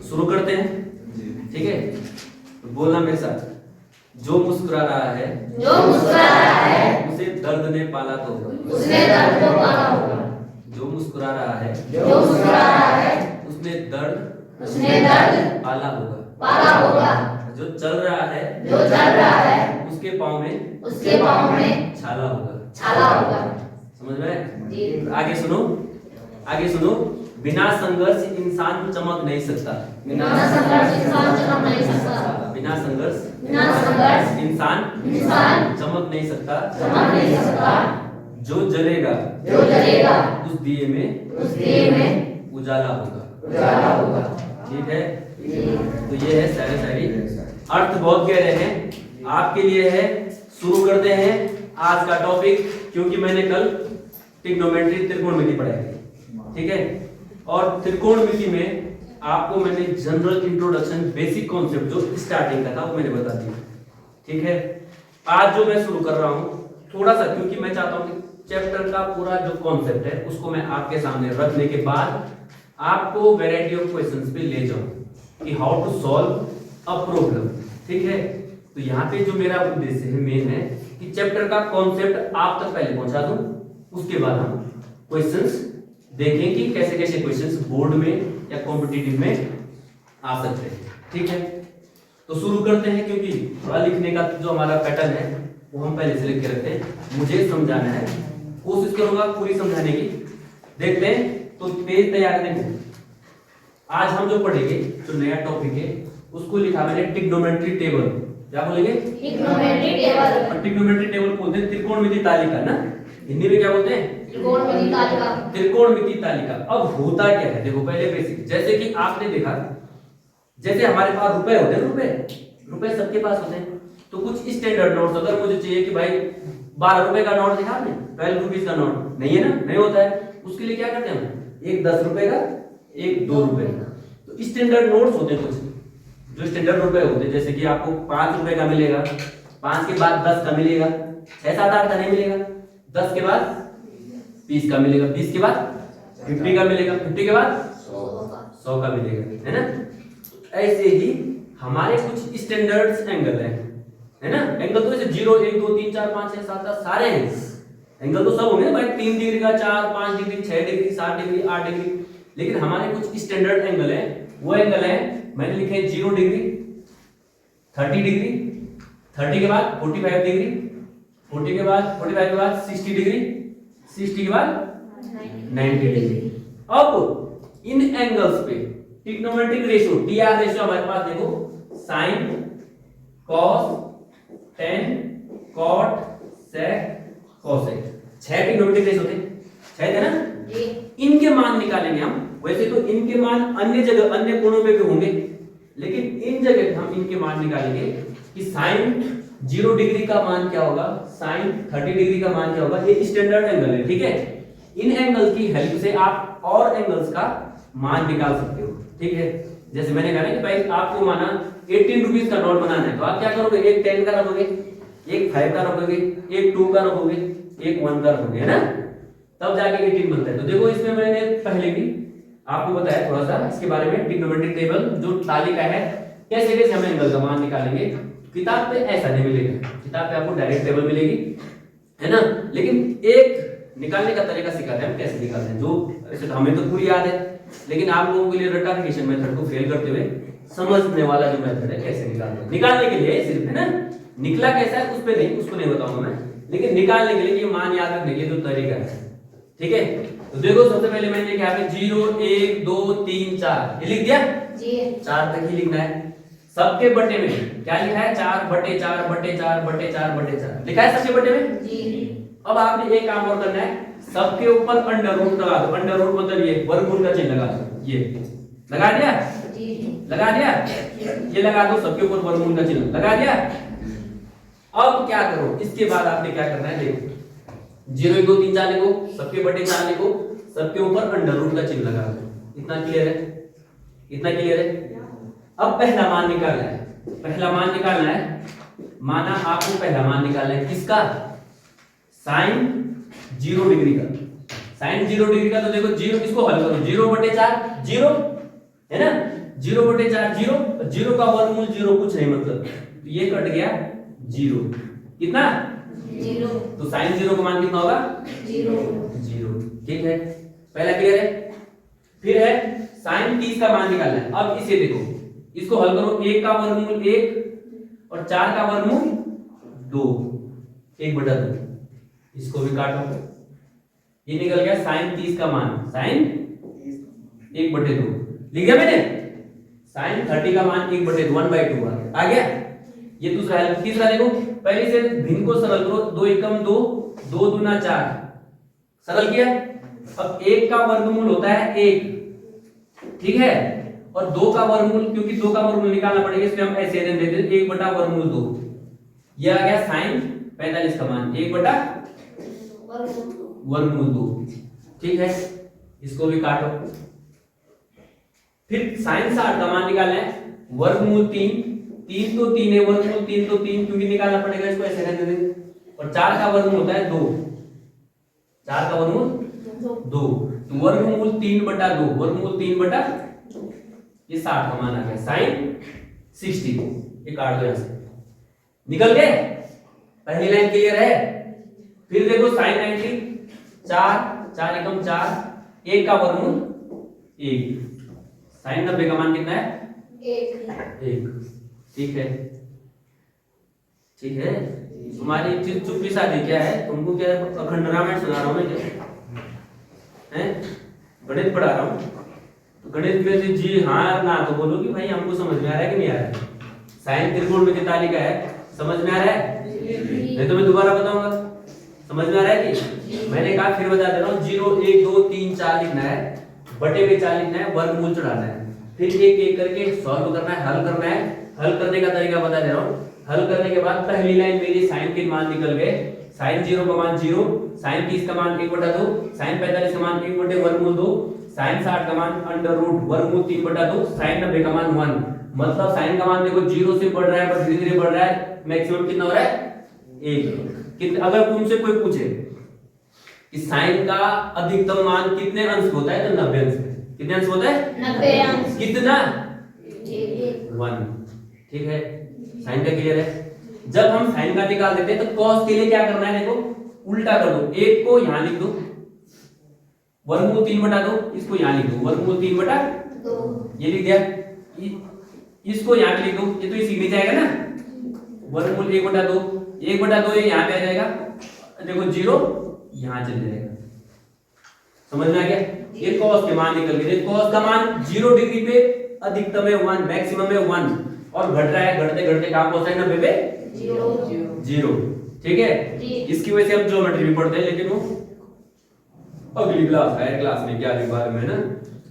शुरू करते हैं, ठीक है। तो बोलना मेरे साथ, जो मुस्कुरा रहा है उसे दर्द ने पाला तो जो मुस्कुरा रहा है उसने दर्द पाला होगा। जो चल रहा है उसके पाँव में छाला होगा। समझ में? आगे सुनो, बिना संघर्ष इंसान चमक नहीं सकता। बिना संघर्ष इंसान चमक नहीं सकता। जो जलेगा उस दिए में उजाला होगा। ठीक है, तो ये है शायरी। अर्थ बहुत गहरे हैं, आपके लिए है। शुरू करते हैं आज का टॉपिक, क्योंकि मैंने कल ट्रिग्नोमेट्री त्रिकोणमिति पढ़ाई थी, ठीक है। और त्रिकोणमिति में आपको मैंने जनरल इंट्रोडक्शन, बेसिक कॉन्सेप्ट जो स्टार्टिंग का था वो मैंने बता दिया, ठीक है। आज जो मैं शुरू कर रहा हूं थोड़ा सा, क्योंकि मैं चाहता हूं कि चैप्टर का पूरा जो कॉन्सेप्ट है उसको मैं आपके सामने रखने के बाद आपको वैरायटी ऑफ क्वेश्चंस पे ले जाऊं कि how to solve a problem, ठीक है। तो यहाँ पे जो मेरा उद्देश्य है मेन है कि चैप्टर का कॉन्सेप्ट आप तक पहले पहुंचा दूं, उसके बाद हम क्वेश्चंस देखें कि कैसे कैसे क्वेश्चंस बोर्ड में या कॉम्पिटिटिव में आ सकते हैं, ठीक है। तो शुरू करते हैं, क्योंकि पढ़ा लिखने का जो हमारा पैटर्न है वो हम पहले से लिख के रखते हैं। मुझे समझाना है, कोशिश करूंगा पूरी समझाने की। देखते हैं, तो पेज तैयार देखो। आज हम जो पढ़ेंगे जो नया टॉपिक है उसको लिखा मैंने ट्रिग्नोमेट्री टेबल। क्या बोलेंगे? ट्रिग्नोमेट्री टेबल बोलते हैं त्रिकोणमिति तालिका ना, हिंदी में क्या बोलते हैं? त्रिकोणमिति तालिका। अब होता क्या है देखो, पहले बेसिक, जैसे कि आपने देखा, जैसे हमारे पास रुपए होते हैं, रुपए सबके पास होते हैं। तो कुछ स्टैंडर्ड नोट्स अगर मुझे चाहिए कि भाई 12 रुपए का नोट दिखा आपने, 12 रुपीस का नोट नहीं है ना, नहीं होता है, उसके लिए क्या करते हैं हम, एक 10 रुपए का, एक 2 रुपए का। तो स्टैंडर्ड नोट्स होते हैं कुछ जो स्टैंडर्ड रुपए होते हैं, जैसे कि आपको 5 रुपए का मिलेगा, 5 के बाद 10 का मिलेगा, 6, 7, 8 का नहीं मिलेगा, 10 के बाद 20 का मिलेगा, 20 के बाद 50 का मिलेगा, 50 के बाद 100 का मिलेगा, है ना। ऐसे ही हमारे कुछ स्टैंडर्ड्स एंगल है ना। एंगल तो ऐसे 0, 1, 2, 3, 4, 5, 6, 7, 10 सारे हैं एंगल, तो सब होंगे ना भाई, 3 डिग्री का, 4, 5 डिग्री, 6 डिग्री, 7 डिग्री, 8 डिग्री। लेकिन हमारे कुछ स्टैंडर्ड एंगल है, वो एंगल है मैंने लिखे 0 डिग्री, 30 डिग्री, 30 के बाद 45 डिग्री, 45 के बाद 60 डिग्री, 60 के बाद 90 डिग्री। अब इन एंगल्स पे ट्रिग्नोमेट्रिक रेशियो, टीआर रेशियो हमारे पास देखो, साइन, कॉस, टेन, कॉट, सेक, कोसेक, 6 ट्रिग्नोमेट्रिक रेशियो थे, 6 थे ना। इनके मान निकालेंगे हम। वैसे तो इनके मान अन्य जगह, अन्य कोणों पे भी होंगे, लेकिन इन जगह हम इनके मान निकालेंगे कि साइन 0 डिग्री का मान क्या होगा, साइन 30 डिग्री का मान क्या होगा। ये स्टैंडर्ड एंगल है, ठीक है। इन एंगल की हेल्प से आप और एंगल्स का मान निकाल सकते हो, ठीक है। जैसे मैंने कहा कि भाई आपको माना 18 रुपीस का नोट बनाना है, तो आप क्या करोगे, एक 10 का रखोगे, एक 5 का रखोगे, एक 2 का रखोगे, एक 1 का रखोगे, है ना, तब जाके 18 बनता है। तो देखो इसमें मैंने पहले भी आपको बताया थोड़ा सा इसके बारे में, ट्रिग्नोमेट्रिक टेबल जो तालिका है, कैसे कैसे हम एंगल का मान निकालेंगे। किताब पे ऐसा नहीं मिलेगा, किताब पे आपको डायरेक्ट टेबल मिलेगी, है ना। लेकिन एक निकालने का तरीका सिखाते हैं हम, कैसे निकालते हैं, जो ऐसे हमें तो पूरी याद है, लेकिन आप लोगों के लिए रटाफिकेशन मेथड को फेल करते हुए समझने वाला जो मेथड है कैसे निकालते हैं, निकालने के लिए सिर्फ, है ना। निकला कैसा है उस पे नहीं, उसको नहीं बताऊंगा मैं, लेकिन निकालने के लिए ये मान याद रखने के जो तरीका है, ठीक है। तो देखो सबसे पहले मैंने लिखा है 0, 1, 2, 3, 4, ये लिख दिया जी, 4 तक ही लिखना है। सबके बटे में क्या लिखा है, 4/4/4/4/4 लिखा है सबके बटे में जी। अब आपने एक काम और करना है, सबके ऊपर अंडर रूट लगा दो। अंडर रूट मतलब ये वर्गमूल का चिन्ह लगा दो, ये लगा दिया जी, लगा दिया, ये लगा दो, सबके ऊपर वर्गमूल का चिन्ह लगा दिया। अब क्या करो, इसके बाद आपने क्या करना है, देखो 0, 1, 2, 3, 4 लिखो, सबके बटे 4 लिखो, सबके ऊपर अंडर रूट का चिन्ह लगा दो। इतना क्लियर है, इतना क्लियर है। अब पहला मान निकालना है, पहला मान निकालना है, माना आपको पहला मान निकालना है किसका, साइन 0 डिग्री का। साइन 0 डिग्री का तो देखो 0, इसको हल करो, 0/4 0 है ना, 0/4 जीरो, जीरो का वर्गमूल जीरो, कुछ नहीं मतलब, तो ये कट गया जीरो, कितना जीरो, तो साइन जीरो का मान कितना होगा जीरो, जीरो। ठीक है, पहला क्लियर है। फिर है साइन 30 का मान निकालना है। अब इसे देखो, इसको हल करो, 1 का वर्गमूल 1 और 4 का वर्गमूल 2, 1/2, इसको भी काटो, ये निकल गया साइन 30 का मान, साइन 1/2 लिख दिया मैंने, साइन 30 का मान 1/2 1/2 आ गया। ये दूसरा है। तीसरा देखो, पहले से भिन्न को सरल करो, 2 एकम 2, 2 दूना 4, सरल किया। अब 1 का वर्गमूल होता है 1, ठीक है, और 2 का वर्गमूल, क्योंकि 2 का वर्गमूल निकालना पड़ेगा इसलिए हम ऐसे दे देते हैं 1/2, ये आ गया साइन 45 का मान, 1/2, ठीक है, इसको भी काटो। फिर साइन 60 का मान निकालना है, वर्गमूल 3, 3 तो 3 है, वर्गमूल 3 तो 3, क्योंकि निकालना पड़ेगा, इसको ऐसे रहने देंगे। और 4 का वर्गमूल होता है 2, 4 का वर्गमूल 2, तो वर्गमूल 3/2, वर्गमूल 3/, ये 60 का मान आ गया, साइन 60, ये काट दो यहां से, निकल गए, पहली लाइन क्लियर है। फिर देखो साइन 90, 4, 4 एकम 4, 1 का वर्गमूल 1, साइन 90 का मान कितना है 1, ठीक है, ठीक है। तुम्हारी चीज चुप्पी शादी क्या है, तुमको क्या है, अखंड रामायण सुना रहा हूं मैं, क्या है, गणित पढ़ा रहा हूं, तो गणित में जी हाँ ना तो बोलो कि भाई हमको समझ में आ रहा है कि नहीं आ रहा है। साइन त्रिकोणमिति तालिका है, समझ में आ रहा है, नहीं तो मैं दोबारा बताऊंगा, समझ में आ रहा है कि मैंने कहा, फिर बता दे रहा हूँ, 0 1 2 3 4 लिखना है, बटे में 4 लिखना है, वर्गमूल चढ़ाना है, फिर एक एक करके सॉल्व करना है, हल करना है। हल करने का तरीका बता दे रहा हूँ। हल करने के बाद पहली लाइन मेरी साइन के मान निकल गए, साइन 0 का मान 0, साइन 30 का मान 1/2, साइन 45 का मान 1/2, साइन 60 का मान अंडर रूट वर्गमूल 3/2, साइन 90 का मान 1, मतलब साइन का मान देखो 0 से बढ़ रहा है, बस धीरे धीरे बढ़ रहा है, मैक्सिमम कितना हो रहा है 1। अगर तुमसे कोई पूछे कि साइन का अधिकतम मान कितने अंश होता है, तो 90 अंश। कितने अंश होता है 90 अंश, कितना 1, ठीक है, साइन का क्लियर है। जब हम साइन का निकाल देते हैं तो कॉस के लिए क्या करना है, देखो उल्टा कर दो, 1 को यहां लिख दो, वर्गमूल 3/2, इसको यहां लिख दो, वर्गमूल 3/2, ये लिख दिया, इसको यहां पे लिख दो, ये तो इसी नीचे आएगा ना, वर्गमूल 1/2, 1/2 ये यहां पे आ जाएगा, देखो 0 यहां चल जाएगा, समझ में आ गया। ये cos के मान निकल गए, cos का मान 0 डिग्री पे अधिकतम है 1, मैक्सिमम है 1, और घट रहा है, घटते घटते कहां पहुंचा है 90 पे 0, ठीक है। इसकी वजह से हम ज्योमेट्री भी पढ़ते हैं, लेकिन वो अगली क्लास हायर क्लास में, 11वीं 12वीं में ना,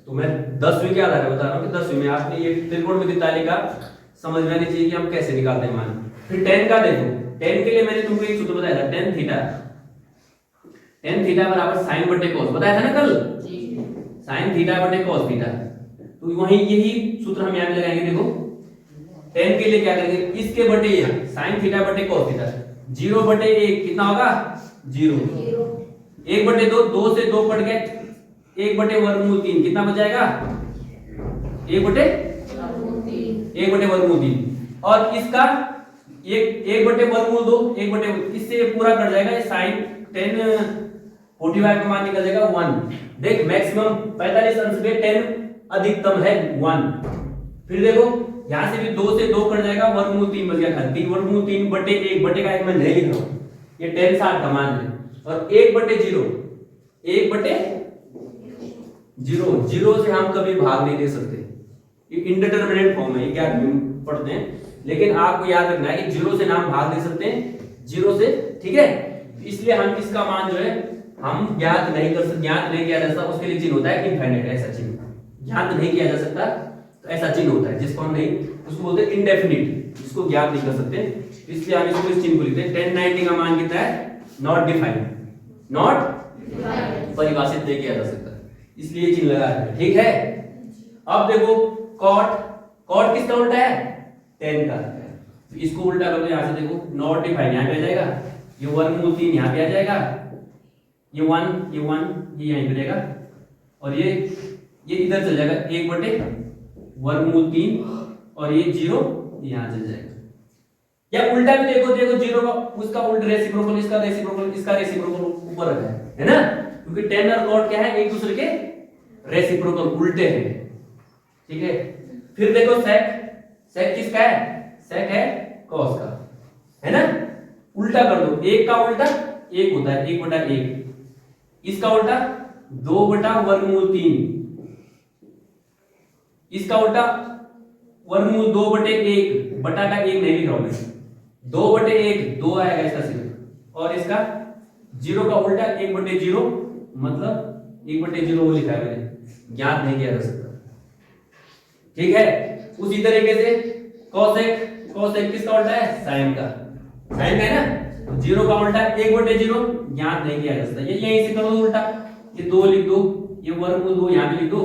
तो मैं 10वीं के आधार पर बता रहा हूँ कि 10वीं में आपने ये त्रिकोणमिति तालिका समझ में आनी चाहिए कि हम कैसे निकालते हैं मान। फिर tan का देखो, tan के लिए मैंने तुमको एक सूत्र बताया था, tan थीटा, tan थीटा बराबर sin बटे cos, बताया था ना कल, sin थीटा बटे cos थीटा, तो वही यही सूत्र हम यहाँ पे लगाएंगे। देखो tan के लिए क्या करेंगे, इसके बटे ये sin थीटा बटे cos थीटा, 0/1 कितना होगा 0, 1/2, 2 से 2 कट गए, 1/3 कितना बच जाएगा 1/3, और इसका 1/2, 1/, इससे पूरा कट जाएगा, ये sin 10 45 का मान निकल जाएगा 1। देख मैक्सिमम 45 अंश पे 10 अधिकतम है 1। फिर देखो यहां से भी 2 से 2 कट जाएगा, वर्गमूल 3 बच गया, 3 वर्गमूल 3 बटे 1, बटे का 1 मैं नहीं लिख रहा हूं, ये 10 60 का मान है, और 1/0, 1/0, 0 से हम कभी भाग नहीं दे सकते, ये इंडिटरमिनेट फॉर्म है, ये क्या पढ़ते हैं, लेकिन आपको याद रखना है कि 0 से नाम भाग दे सकते हैं, 0 से, ठीक है। इसलिए हम इसका मान जो है हम ज्ञात नहीं कर सकते, ज्ञात नहीं किया जा सकता, उसके लिए चिन्ह होता है इनफाइनाइट, ऐसा चिन्ह ज्ञात नहीं किया जा सकता, तो ऐसा चिन्ह होता है जिसको हम नहीं, उसको बोलते हैं इंडेफिनिट, जिसको ज्ञात नहीं कर सकते, इसलिए हम इसको इस चिन्ह को लिखते हैं। 1090 का मान कितना है, नॉट डिफाइंड, नॉट परिभाषित नहीं किया जा सकता, इसलिए चिन्ह लगा है, ठीक है। अब देखो cot, cot किसका उल्टा है, tan का, तो इसको उल्टा कर दो, यहां से देखो नॉट डिफाइंड यहां पे आ जाएगा, ये वर्गमूल 3 यहां पे आ जाएगा, ये 1 ये यहीं पे रहेगा, और ये इधर चल जाएगा, 1/2 वर्गमूल 3 और ये 0 यहां चल जाएगा। या उल्टा भी देखो, देखो 0 का उसका उल्टा रेसिप्रोकल, इसका रेसिप्रोकल, इसका रेसिप्रोकल ऊपर रखा है ना, क्योंकि tan और cot क्या है, एक दूसरे के रेसिप्रोकल उल्टे हैं। ठीक है, फिर देखो sec, sec किसका है, sec है cos का, है ना। उल्टा कर दो, एक का उल्टा एक होता है, 1/1, इसका उल्टा 2/√3, इसका उल्टा वर्गमूल 2/1, बटा का 1 नहीं लिख रहा हूं मैं, 2/1 2 आएगा इसका सिर्फ, और इसका 0 का उल्टा 1/0, मतलब 1/0 वो लिखा है मैंने, ज्ञात नहीं किया जा सकता। ठीक है, उसी तरीके से cosec, cosec किसका उल्टा है, sin का, sin का है ना, 0 का उल्टा 1/0, ज्ञात नहीं किया जा सकता। ये यहीं से करो उल्टा, ये 2 लिख दो, ये वर्गमूल 2 यहां पे लिख दो,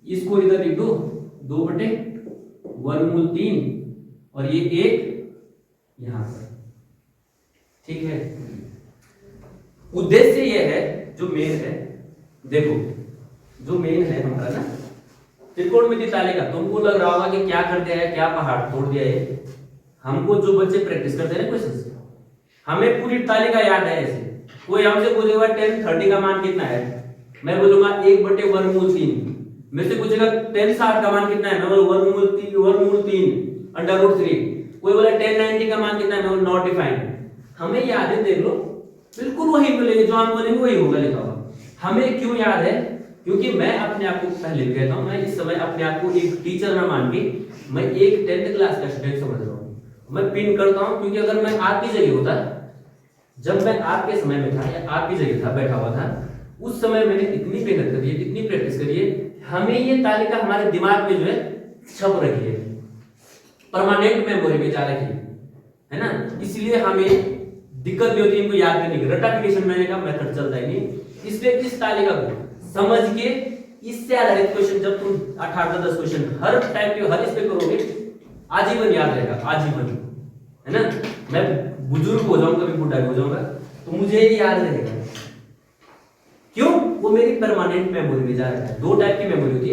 इसको इधर लिख दो 2/√3 और ये 1 यहां पर। ठीक है, उद्देश्य ये है, जो मेन है, देखो जो मेन है हमारा ना त्रिकोणमिति तालिका, तुमको लग रहा होगा कि क्या कर दिया है, क्या पहाड़ तोड़ दिया है। हमको जो बच्चे प्रैक्टिस करते हैं ना क्वेश्चंस, हमें पूरी तालिका याद है। ऐसे कोई हमसे पूछेगा 10 30 का मान कितना है, मैं बोलूंगा 1/√3, मेरे से पूछेगा 10 60 का मान कितना है, मैं बोलूंगा वर्गमूल 3 √3। कोई बोला 10 90 का मान कितना है, मैं बोलूंगा नॉट डिफाइंड। हमें याद है, देख लो बिल्कुल वही बोलेंगे, जो हम बोलेंगे वही होगा लिखा हुआ। हमें क्यों याद है, क्योंकि मैं अपने आप को पहले भी कहता हूं, मैं इस समय अपने आप को एक टीचर ना मान के मैं एक 10th क्लास का स्टूडेंट समझ रहा हूं। मैं पिन करता हूं, क्योंकि अगर मैं आपकी जगह होता, जब मैं आपके समय में था या आपकी जगह था बैठा हुआ था, उस समय मैंने इतनी मेहनत करी है, इतनी प्रैक्टिस करी है, हमें ये तालिका हमारे दिमाग में जो है छप रखी है, परमानेंट मेमोरी में जा रखी है ना। इसलिए हमें दिक्कत नहीं होती इनको याद करने की। रटाफिकेशन मैंने कहा मेथड चलता ही नहीं, इसलिए इस तालिका को समझ के इससे आधारित क्वेश्चन जब तुम 8-10 क्वेश्चन हर टाइप के हर इस पे करोगे, आजीवन याद रहेगा, आजीवन, है ना। मैं बुजुर्ग हो जाऊंगा, कभी बुढ़ा हो जाऊंगा, तो मुझे ये याद रहेगा। क्यों? वो मेरी परमानेंट मेमोरी में जा रहा है। 2 टाइप की मेमोरी होती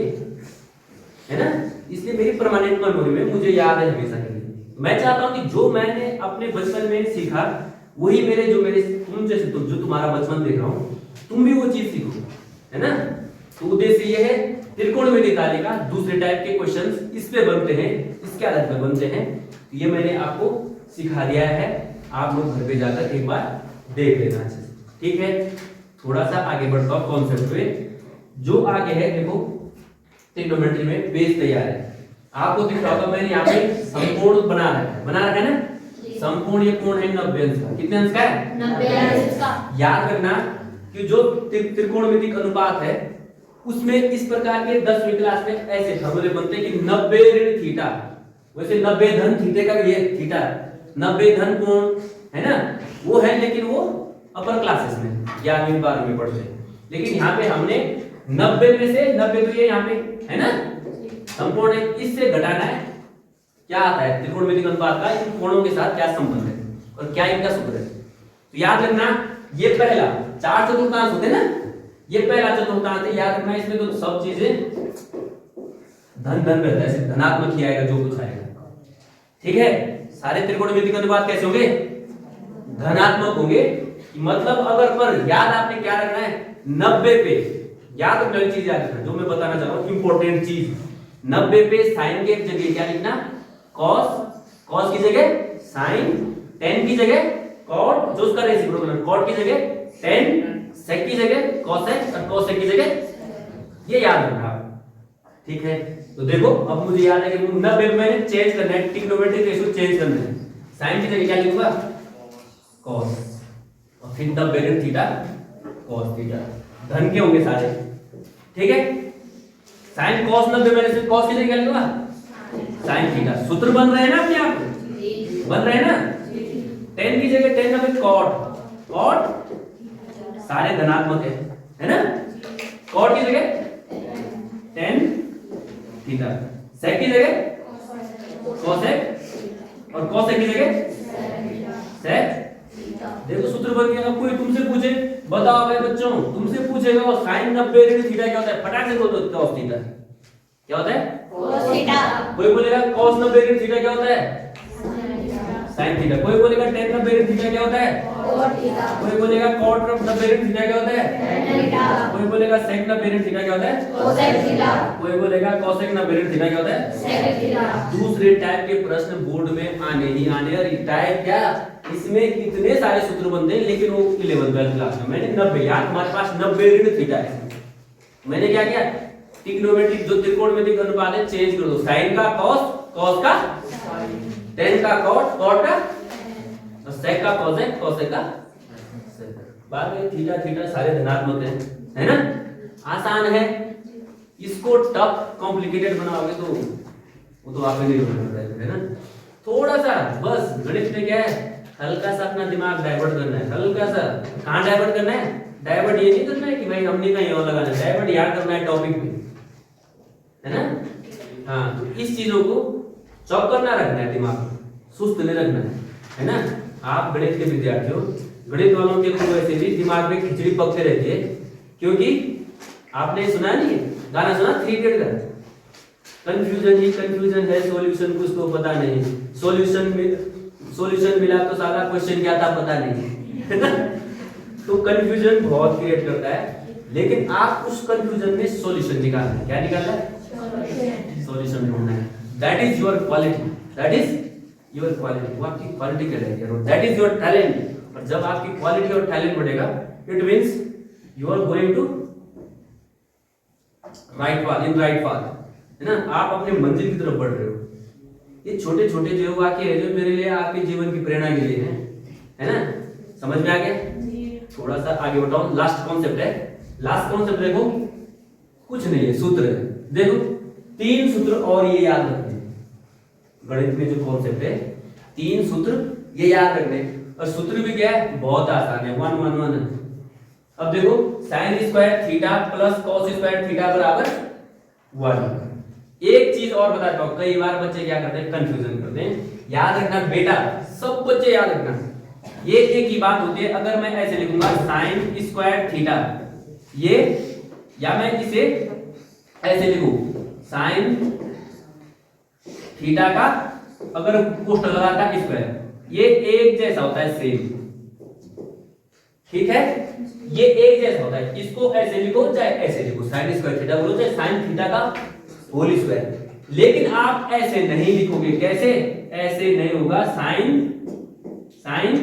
है ना, इसलिए मेरी परमानेंट मेमोरी में मुझे याद है हमेशा के लिए। मैं चाहता हूं कि जो मैंने अपने बचपन में सीखा, वही मेरे तुम जैसे जो तुम्हारा बचपन देख रहा हूं, तुम भी वो चीज सीखो, है ना। तो उद्देश्य ये है, त्रिकोणमिति तालिका दूसरे टाइप के क्वेश्चंस इस पे बनते हैं, इसके आधार पर बनते हैं। ये मैंने आपको सिखा दिया है, आप लोग घर पे जाकर एक बार देख लेना अच्छे से। ठीक है, थोड़ा सा आगे बढ़ता हूं कॉन्सेप्ट पे। जो आगे है, देखो ट्रिग्नोमेट्री में बेस तैयार है, आपको दिख रहा होगा मैंने यहाँ पे समकोण बना रखा है ना। समकोण ये कोण है 90 अंश का। कितने अंश का है? 90 अंश का। याद रखना कि जो त्रिकोणमितिक अनुपात है, उसमें इस प्रकार के 10वीं क्लास में ऐसे फॉर्मूले बनते हैं कि 90 ऋण थीटा, वैसे 90 धन थीटे का ये थीटा, 90 धन कोण है ना, वो है, लेकिन वो अपर क्लासेस में 11वीं 12वीं पढ़ते हैं। लेकिन यहाँ पे हमने 90 में से 90 तो ये यहाँ पे है ना समकोण है, इससे घटाना है। क्या आता है त्रिकोणमितिक अनुपात का इन कोणों के साथ क्या संबंध है और क्या इनका सूत्र है। तो याद रखना, ये पहला 4 चतुर्थांश होते हैं ना, ये पहला चतुर्थांश है। याद रखना, इसमें तो सब चीजें धन धन रहता है, ऐसे धनात्मक ही आएगा जो कुछ आएगा। ठीक है, सारे त्रिकोणमितिक अनुपात कैसे होंगे? धनात्मक होंगे। मतलब अगर पर याद आपने क्या रखना है, 90 पे याद रखना, चीज याद रखना जो मैं बताना चाह रहा हूं, इंपॉर्टेंट चीज। 90 पे साइन के जगह क्या लिखना, कॉस, कॉस की जगह साइन, टेन की जगह कॉट, जो उसका रेसिप्रोकल है, कॉट की जगह टेन, सेक की जगह कोसेक और कोसेक की जगह, ये याद रखना। ठीक है, तो देखो अब मुझे याद है कि 90 में मैंने चेंज करना है, ट्रिग्नोमेट्रिक रेशियो चेंज करना है। साइन की जगह क्या लिखूंगा, कॉस, और फिर 90 ऋण थीटा कॉस थीटा, धन के होंगे सारे। ठीक है, साइन कॉस 90 मैंने सिर्फ कॉस की जगह क्या लिखूंगा, साइन थीटा। सूत्र बन रहे हैं ना अपने आप, बन रहे हैं ना। टेन की जगह टेन 90 कॉट, कॉट सारे धनात्मक है ना। कॉट की जगह टेन थीटा, सेक की जगह कोसेक और कोसेक की जगह सेक। देखो सूत्र बन गया। अब कोई तुमसे पूछे, बताओ भाई बच्चों, तुमसे पूछेगा वो साइन 90 ऋण थीटा क्या होता है, फटाक से बोल दो कॉस थीटा क्या होता है। cos थीटा कोई बोलेगा cos 90 डिग्री थीटा क्या होता है? sin theta. कोई बोलेगा tan 90 डिग्री थीटा क्या होता है? cot थीटा कोई बोलेगा cot 90 डिग्री थीटा क्या होता है? tan थीटा कोई बोलेगा sec 90 डिग्री थीटा क्या होता है? cosec थीटा कोई बोलेगा cosec 90 डिग्री थीटा क्या होता है? sec theta. दूसरे टाइप के प्रश्न बोर्ड में आने ही आने। और टाइप क्या, इसमें कितने सारे सूत्र बनते हैं, लेकिन वो 11th 12th क्लास में मैंने 90 यार हमारे पास 90 डिग्री थीटा है। मैंने क्या किया, ट्रिग्नोमेट्रिक जो त्रिकोणमितिक अनुपात है चेंज कर दो, sin का cos, cos का tan का cot, cot का और sec का cosec, cosec का sec। बाद में थीटा थीटा सारे धनात्मक हैं, है ना, आसान है। इसको टफ कॉम्प्लिकेटेड बनाओगे तो वो तो आप ही नहीं होगा, है ना। थोड़ा सा बस गणित में क्या है, हल्का सा अपना दिमाग डाइवर्ट करना है, हल्का सा। कहाँ डाइवर्ट करना है? डाइवर्ट ये नहीं करना है कि भाई हमने कहीं और लगाना है, डाइवर्ट याद करना है टॉपिक पे, है ना। हाँ, तो इस चीजों को चौकन्ना ना रखना है, दिमाग में सुस्त नहीं रखना है ना। आप गणित के विद्यार्थी हो, गणित वालों के तो वैसे भी दिमाग में खिचड़ी पकते रहती है, क्योंकि आपने सुना नहीं गाना, सुना थ्री इडियट का, कंफ्यूजन ही कंफ्यूजन है, सॉल्यूशन कुछ तो पता नहीं, सॉल्यूशन मिला तो सारा क्वेश्चन क्या था पता नहीं, है ना। तो कंफ्यूजन बहुत क्रिएट करता है, लेकिन आप उस कंफ्यूजन में सॉल्यूशन निकालना है। क्या निकालना है? सॉल्यूशन ढूंढना है। That is your quality, that is your quality. वो आपकी क्वालिटी कहलाएगी, दैट इज योर टैलेंट। और जब आपकी क्वालिटी और टैलेंट बढ़ेगा, it means you are going to right path, in right path, है ना। आप अपने मंजिल की तरफ बढ़ रहे हो। ये छोटे छोटे जो वाक्य है जो मेरे लिए आपके जीवन की प्रेरणा के लिए है ना। समझ में आ गया? थोड़ा सा आगे बढ़ाओ। लास्ट कॉन्सेप्ट है, लास्ट कॉन्सेप्ट देखो, कुछ नहीं है, सूत्र है। देखो 3 सूत्र और ये याद रखने, गणित में जो कॉन्सेप्ट है 3 सूत्र ये याद रखने। और सूत्र भी क्या है, बहुत आसान है, 1 1 1। अब देखो sin square theta plus cos square theta बराबर 1। एक चीज और बताता हूं, कई बार बच्चे क्या करते हैं, कंफ्यूजन करते हैं। याद रखना बेटा, सब बच्चे याद रखना, ये एक ही बात होती है। अगर मैं ऐसे लिखूंगा sin स्क्वायर थीटा, ये, या मैं इसे ऐसे लिखूं sin थीटा का अगर कोष्ठक लगाता स्क्वायर, ये एक जैसा होता है, सेम, ठीक है, ये एक जैसा होता है। इसको ऐसे लिखो चाहे ऐसे लिखो, sin स्क्वायर थीटा बोलो चाहे sin थीटा का होल स्क्वायर। लेकिन आप ऐसे नहीं लिखोगे, कैसे? ऐसे नहीं होगा, sin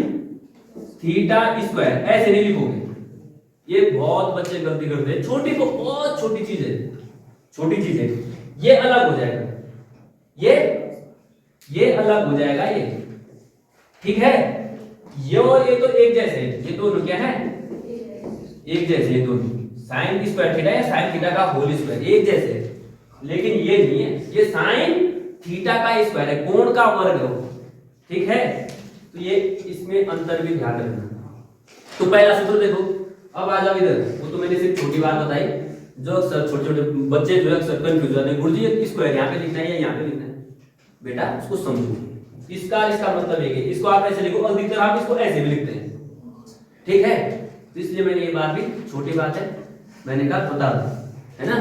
थीटा स्क्वायर ऐसे नहीं लिखोगे। ये बहुत बच्चे गलती करते हैं, छोटी को बहुत छोटी चीज है, छोटी चीज है, ये अलग हो जाएगा, ये अलग हो जाएगा, ये ठीक है। ये और ये तो एक जैसे है, ये दोनों क्या है, एक जैसे, ये दोनों sin स्क्वायर थीटा या sin थीटा का होल स्क्वायर एक जैसे है। लेकिन ये नहीं है, ये sin थीटा का स्क्वायर है, कोण का वर्ग है, ठीक है। तो ये इसमें अंतर भी ध्यान रखना। तो पहला सूत्र देखो, अब आ जाओ इधर। वो तो मैंने सिर्फ छोटी बात बताई, जो अक्सर छोटे छोटे बच्चे जो है अक्सर कंफ्यूज होते हैं, गुरुजी ये स्क्वायर यहाँ पे लिखना है या यहाँ पे लिखना है। बेटा उसको समझो, इसका मतलब एक है, इसको आप ऐसे लिखो, अधिकतर आप इसको ऐसे भी लिखते हैं, ठीक है। तो इसलिए मैंने ये बात भी, छोटी बात है, मैंने कहा बता दो, है ना।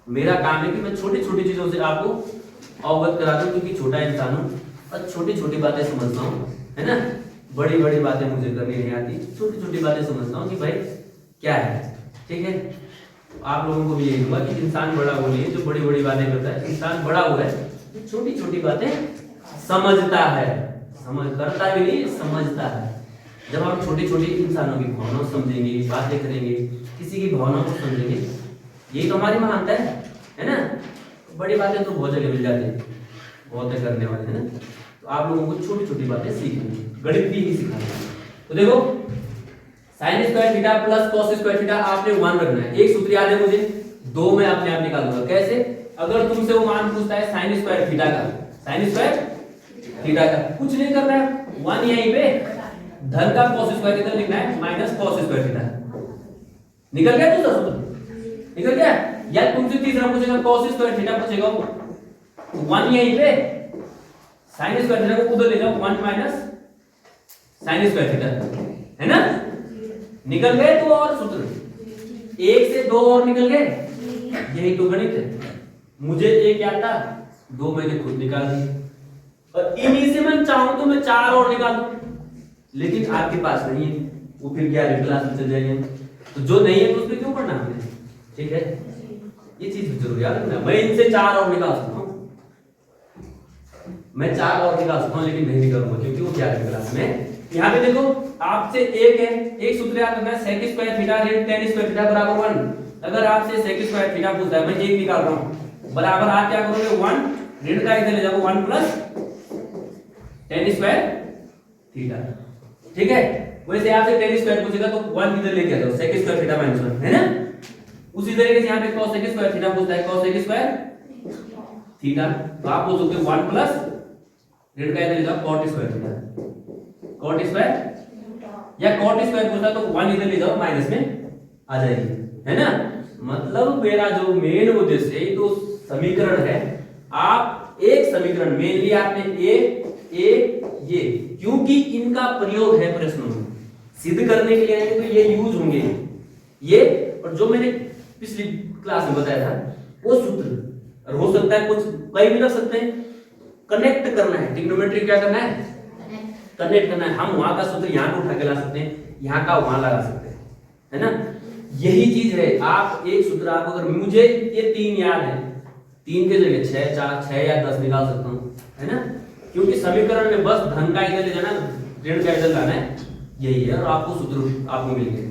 मेरा काम है कि मैं छोटी छोटी चीजों से आपको अवगत करा दूं, क्योंकि छोटा इंसान हूं और छोटी छोटी बातें समझता हूं, है ना। बड़ी बड़ी बातें मुझे करनी नहीं आती, छोटी छोटी बातें समझता हूं कि भाई क्या है, ठीक है। आप लोगों को भी यही हुआ कि इंसान बड़ा वो नहीं है जो बड़ी बड़ी बातें करता है, इंसान बड़ा हुआ है जो छोटी छोटी बातें समझता है, समझ करता भी नहीं, समझता है। जब आप छोटी छोटी इंसानों की भावनाओं समझेंगे, बातें करेंगे, किसी की भावनाओं को समझेंगे, यही तो हमारी महानता है ना। बड़ी बातें तो बहुत जगह मिल जाती है, बहुत करने वाले, है ना। तो आप लोगों को छोटी छोटी बातें सीखनी, गणित भी ही सिखाना है। तो देखो sin square theta plus cos square theta आपने 1 रखना है। एक सूत्र याद है मुझे, 2 मैं अपने आप निकाल दूंगा। कैसे? अगर तुमसे वो मान पूछता है sin स्क्वायर थीटा का, sin स्क्वायर थीटा का, कुछ नहीं करना है, 1 यहीं पे, धन का cos स्क्वायर इधर लिखना है, माइनस cos स्क्वायर थीटा। निकल गया दूसरा सूत्र, निकल गया। या तुमसे तीसरा पूछेगा cos स्क्वायर थीटा पूछेगा, 1 यहीं पे, sin स्क्वायर थीटा को उधर ले जाओ, 1 माइनस sin स्क्वायर थीटा, है ना। निकल गए 2 और सूत्र, 1 से 2 और निकल गए, यही तो गणित है, मुझे ए क्या था 2 मैंने खुद निकाल दी, और इन्हीं से मैं चाहूं तो मैं 4 और निकाल दूं, लेकिन आपके पास नहीं है, वो फिर 11वीं क्लास में चल जाएंगे। तो जो नहीं है तो उस पर क्यों पढ़ना हमने, ठीक है, ये चीज जरूर याद रखना। मैं इनसे 4 और निकाल सकता हूँ, मैं 4 और निकाल सकता हूँ, लेकिन नहीं निकालूंगा क्योंकि वो 11वीं क्लास में। यहाँ पे देखो आपसे एक है, एक सूत्र याद रखना है, sec स्क्वायर थीटा ऋण tan स्क्वायर थीटा बराबर 1। अगर आपसे sec स्क्वायर थीटा पूछता है, मैं एक निकाल रहा हूँ, बराबर आप क्या करोगे 1 ऋण का इधर ले जाओ 1 प्लस tan स्क्वायर थीटा, ठीक है। वैसे आपसे tan स्क्वायर पूछेगा तो 1 इधर लेके आ जाओ, sec स्क्वायर थीटा माइनस 1, है ना। उसी तरीके से यहाँ पे cos स्क्वायर थीटा पूछता है, cos स्क्वायर थीटा, तो आप बोल सकते हो 1 प्लस ऋण का इधर ले जाओ cot square theta, cot square, या cot स्क्वायर पूछता तो 1 इधर ले जाओ माइनस में आ जाएगी, है ना। मतलब मेरा जो मेन उद्देश्य है तो समीकरण है, आप एक समीकरण मेनली आपने ये क्योंकि इनका प्रयोग है प्रश्नों में सिद्ध करने के लिए तो ये यूज होंगे ये, और जो मैंने पिछली क्लास में बताया था वो सूत्र, और हो सकता है कुछ कई भी लग सकते हैं। कनेक्ट करना है, ट्रिग्नोमेट्री क्या करना है, कनेक्ट करना है। हम वहां का सूत्र यहाँ पे उठा के ला सकते हैं, यहाँ का वहां लगा सकते हैं, है ना। यही चीज है, आप एक सूत्र आप अगर मुझे ये 3 याद है, 3 के जगह 6 4 6 या 10 निकाल सकता हूँ, है ना, क्योंकि समीकरण में बस धन का इधर ले जाना, ऋण का इधर लाना है, यही है, और आपको सूत्र आपको मिल गए,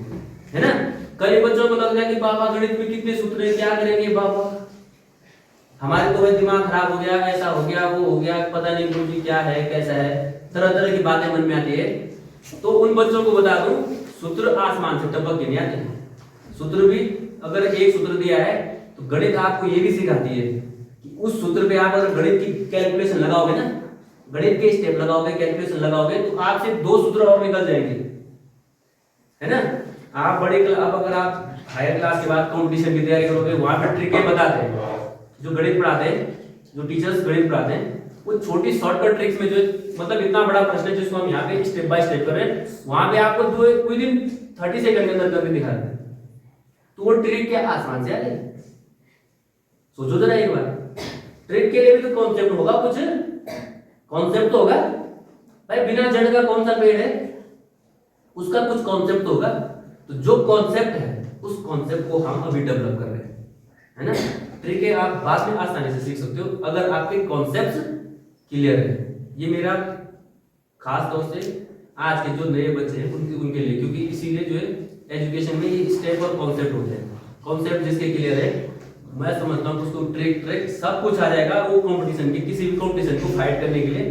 है ना। कई बच्चों को लग जाए कि बाबा गणित में कितने सूत्र है, क्या करेंगे बाबा, हमारे तो भाई दिमाग खराब हो गया, ऐसा हो गया वो हो गया, पता नहीं गुरुजी क्या है कैसा है, तरह तरह की बातें मन में आती है। तो उन बच्चों को बता दूं, सूत्र आसमान से टपक के नहीं आते हैं। सूत्र भी अगर एक सूत्र दिया है तो गणित आपको ये भी सिखाती है कि उस सूत्र पे आप अगर गणित की कैलकुलेशन लगाओगे ना, गणित के स्टेप लगाओगे, कैलकुलेशन लगाओगे, तो आपसे 2 सूत्र और निकल जाएंगे, है ना। आप बड़े अब अगर आप हायर क्लास के बाद कंपटीशन की तैयारी करोगे, वहां पर ट्रिकें बताते हैं जो गणित पढ़ाते हैं, जो टीचर्स गणित पढ़ाते हैं, वो छोटी शॉर्टकट ट्रिक्स में जो मतलब इतना बड़ा प्रश्न है जिसको हम यहाँ पे स्टेप बाय स्टेप कर रहे हैं, वहां पे आपको कोई दिन 30 सेकंड के अंदर करके दिखा देते हैं। तो वो ट्रिक क्या आसमान से आ गई, सोचो जरा एक बार। ट्रिक के लिए भी तो कॉन्सेप्ट होगा, कुछ कॉन्सेप्ट तो होगा भाई, बिना जड़ का कौन सा पेड़ है, उसका कुछ कॉन्सेप्ट होगा। तो जो कॉन्सेप्ट है उस कॉन्सेप्ट को हम अभी डेवलप कर रहे हैं, है ना। ट्रिक है आप बाद में आसानी से सीख सकते हो अगर आपके कॉन्सेप्ट्स क्लियर है। ये मेरा खास तौर से आज के जो नए बच्चे हैं उनके लिए, क्योंकि इसीलिए जो है एजुकेशन में ये स्टेप और कॉन्सेप्ट होते हैं। कॉन्सेप्ट जिसके क्लियर है, मैं समझता हूँ उसको ट्रिक सब कुछ आ जाएगा, वो कंपटीशन की किसी भी कंपटीशन को फाइट करने के लिए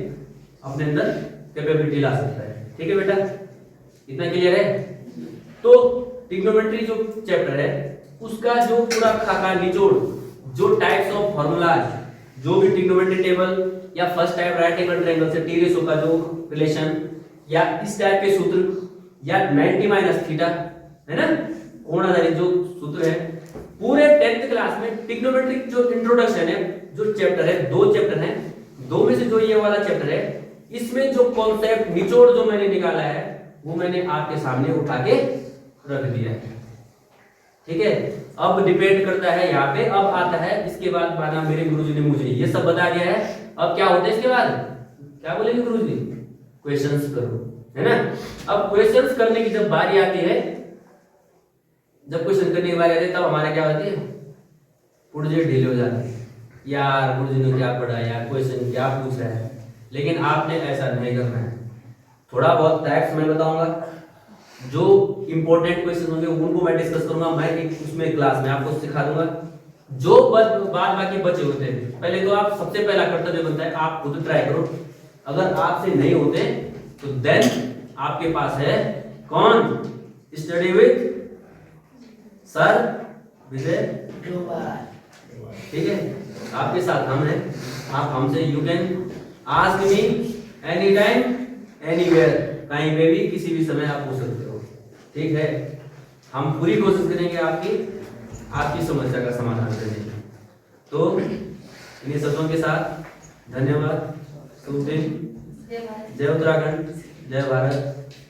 अपने अंदर कैपेबिलिटी ला सकता है। ठीक है बेटा, इतना क्लियर है। तो ट्रिग्नोमेट्री जो चैप्टर है उसका जो पूरा खाका निचोड़, जो टाइप्स ऑफ फॉर्मूलाज, जो भी ट्रिग्नोमेट्री टेबल या first type right angle triangle से टी रेशो का जो रिलेशन, या इस टाइप के सूत्र, या 90 माइनस थीटा, है ना, कोण आधारित जो सूत्र है, पूरे 10th क्लास में ट्रिग्नोमेट्रिक जो इंट्रोडक्शन है, जो चैप्टर है, 2 चैप्टर हैं, 2 में से जो ये वाला चैप्टर है, इसमें जो कॉन्सेप्ट निचोड़ जो मैंने निकाला है वो मैंने आपके सामने उठा के रख दिया है। ठीक है, अब डिपेंड करता है यहाँ पे, अब आता है इसके बाद माना मेरे गुरुजी ने मुझे ये सब बता दिया है, अब क्या होता है इसके बाद, क्या बोलेंगे गुरुजी, क्वेश्चंस करो, है ना। अब क्वेश्चंस करने की जब बारी आती है, जब क्वेश्चन करने की बारी आती है तब हमारा क्या होती है, पुर्जे ढीले हो जाते हैं, यार गुरुजी ने क्या पढ़ा यार, क्वेश्चन क्या पूछ रहा है। लेकिन आपने ऐसा नहीं करना है, थोड़ा बहुत टाइप्स मैं बताऊंगा, जो इंपॉर्टेंट क्वेश्चन होंगे उनको मैं डिस्कस करूंगा, मैं एक उसमें क्लास में आपको सिखा दूंगा। जो बाद बाकी बचे होते हैं, पहले तो आप सबसे पहला कर्तव्य बनता है आप खुद ट्राई करो, अगर आपसे नहीं होते तो देन आपके पास है कौन, स्टडी विद सर विजय, ठीक है, आपके साथ हम हैं, आप हमसे you can ask me any time anywhere, कहीं पे भी किसी भी समय आप पूछ सकते हो। ठीक है, हम पूरी कोशिश करेंगे आपकी समस्या का समाधान करने की। तो इन्हीं शब्दों के साथ धन्यवाद, शुभ दिन, जय उत्तराखंड, जय भारत।